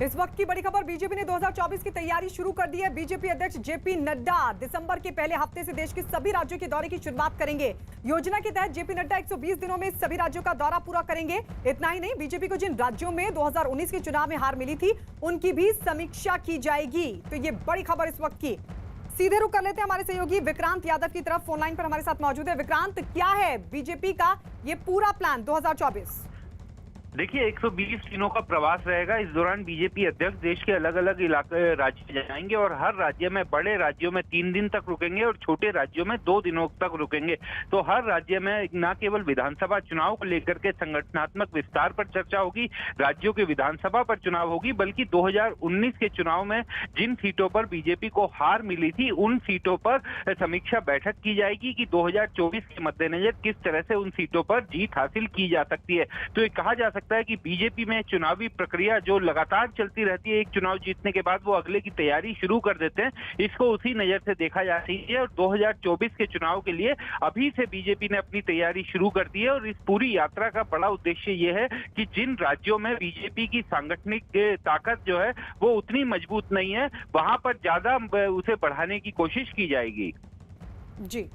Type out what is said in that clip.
इस वक्त की बड़ी खबर, बीजेपी ने 2024 की तैयारी शुरू कर दी है। बीजेपी अध्यक्ष जेपी नड्डा दिसंबर के पहले हफ्ते से देश के सभी राज्यों के दौरे की शुरुआत करेंगे। योजना के तहत जेपी नड्डा 120 दिनों में सभी राज्यों का दौरा पूरा करेंगे। इतना ही नहीं, बीजेपी को जिन राज्यों में 2019 के चुनाव में हार मिली थी उनकी भी समीक्षा की जाएगी। तो ये बड़ी खबर इस वक्त की। सीधे रुख कर लेते हैं हमारे सहयोगी विक्रांत यादव की तरफ, फोनलाइन पर हमारे साथ मौजूद है। विक्रांत, क्या है बीजेपी का ये पूरा प्लान 2024? देखिए, 120 दिनों का प्रवास रहेगा। इस दौरान बीजेपी अध्यक्ष देश के अलग अलग इलाके राज्य जाएंगे और हर राज्य में, बड़े राज्यों में 3 दिन तक रुकेंगे और छोटे राज्यों में 2 दिनों तक रुकेंगे। तो हर राज्य में न केवल विधानसभा चुनाव को लेकर के संगठनात्मक विस्तार पर चर्चा होगी, राज्यों के विधानसभा पर चुनाव होगी, बल्कि 2019 के चुनाव में जिन सीटों पर बीजेपी को हार मिली थी उन सीटों पर समीक्षा बैठक की जाएगी कि 2024 के मद्देनजर किस तरह से उन सीटों पर जीत हासिल की जा सकती है। तो ये कहा जा सकता है कि बीजेपी में चुनावी प्रक्रिया जो लगातार चलती रहती है, एक चुनाव जीतने के बाद वो अगले की तैयारी शुरू कर देते हैं, इसको उसी नजर से देखा जा रही है। और 2024 के चुनाव के लिए अभी से बीजेपी ने अपनी तैयारी शुरू कर दी है और इस पूरी यात्रा का बड़ा उद्देश्य ये है कि जिन राज्यों में बीजेपी की सांगठनिक ताकत जो है वो उतनी मजबूत नहीं है, वहां पर ज्यादा उसे बढ़ाने की कोशिश की जाएगी। जी।